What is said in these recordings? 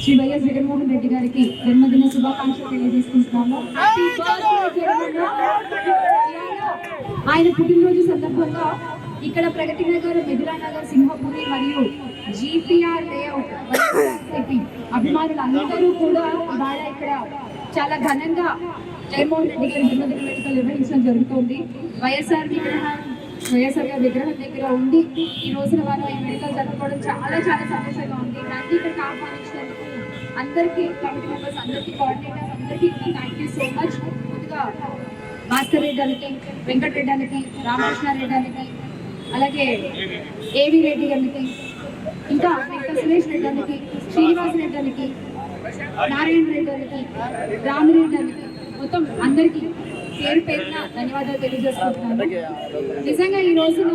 Shri YS Jaganmohan Reddy గారికి జన్మదిన శుభాకాంక్షలు తెలియజేసుకుంటున్నాము. ఆయన పుట్టినరోజు సందర్భంగా ఇక్కడ ప్రగతి నగర్, మిథిలా నగర్, సింహపురి మరియు GPR లేఅవుట్ అభిమానులు అందరూ కూడా ఇవాళ ఇక్కడ చాలా ఘనంగా జగన్మోహన్ రెడ్డి గారి జన్మదిన వేడుకలు నిర్వహించడం జరుగుతుంది. వైఎస్ఆర్ గారి విగ్రహం దగ్గర ఉండి ఈ రోజున వారు ఈ వేడుకలు జరుపుకోవడం చాలా చాలా సంతోషంగా ఉంది. నాకు ఇక్కడికి ఆహ్వానించినందుకు అందరికీ, కమిటీ మెంబర్స్ అందరికీ, కోఆర్డినేటర్స్ అందరికీ థ్యాంక్ యూ సో మచ్. ముందుగా భాస్కర్ రెడ్డి గారికి, వెంకట రెడ్డి గారికి, రామకృష్ణారెడ్డి గారికి, అలాగే ఏవి రెడ్డి గారికి, ఇంకా వెంకట సురేష్ రెడ్డి గారికి, శ్రీనివాస్ రెడ్డి గారికి, నారాయణ రెడ్డి గారికి, రామిరెడ్డి గారికి, మొత్తం అందరికీ పేరు పేరున ధన్యవాదాలు తెలియజేసుకుంటున్నాను. నిజంగా ఈ రోజున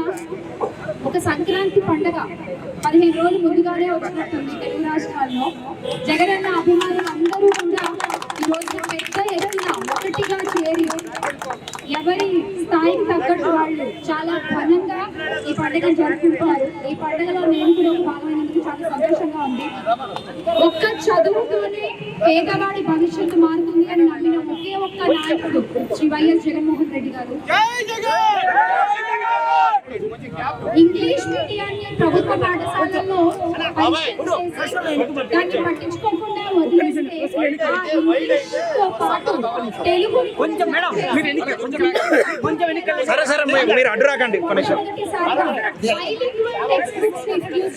ఒక సంక్రాంతి పండుగ 15 రోజులు ముందుగానే వచ్చినట్టుంది తెలుగు రాష్ట్రాల్లో. జగనన్న అభిమానులు అందరూ కూడా ఈ రోజు పెద్ద ఎత్తున ఒకటిగా చేరి ఎవరి స్థాయికి తగ్గట్టు వాళ్ళు చాలా ఘనంగా ఈ పండుగ జరుపుకుంటున్నారు. ఈ పండుగలో నేను కూడా ఒక భాగమైనందుకు చాలా సంతోషంగా ఉంది. ఒక్క చదువుతోనే పేదవాడి భవిష్యత్తు మారుతుంది అని నమ్మిన ఒకే ఒక్క నాయకుడు శ్రీ వైఎస్ జగన్మోహన్ రెడ్డి గారు. ఇంగ్లీష్ మీడియాన్ని ప్రభుత్వ పాఠశాలల్లో దాన్ని పట్టించుకోకుండా వదిలేస్తే తెలుగు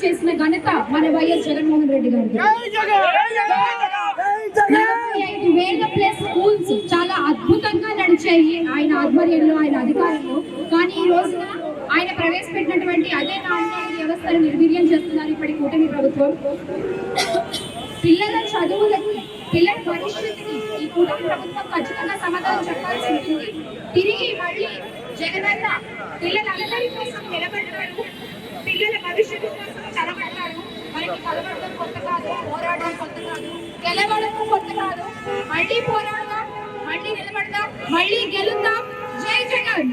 చేసిన ఘనత మన వైఎస్ జగన్మోహన్ రెడ్డి గారు. 45,000+ స్కూల్స్ చాలా అద్భుతంగా నడిచాయి ఆయన ఆధ్వర్యంలో, ఆయన అధికారంలో. కానీ ఈ రోజున ఆయన ప్రవేశపెట్టినటువంటి అదే నాణ్యత వ్యవస్థను నిర్వీర్యం చేస్తున్నారు ఇప్పటి కూటమి ప్రభుత్వం. పిల్లల చదువులకి, పిల్లల భవిష్యత్తుకి ఈ కూటమి ప్రభుత్వం ఖచ్చితంగా సమాధానం చెప్పాల్సి ఉంటుంది. తిరిగి మళ్ళీ జగనన్న పిల్లలందరి కోసం నిలబడతారు, పిల్లల భవిష్యత్తు కోసం చదవడతారు. మనకి కలవడం కొత్త కాదు, పోరాడడం కొత్త కాదు, గెలవడం కొత్త కాదు. మళ్ళీ పోరాడదాం, మళ్ళీ నిలబడదాం, మళ్ళీ గెలుద్దాం. జై జగన్.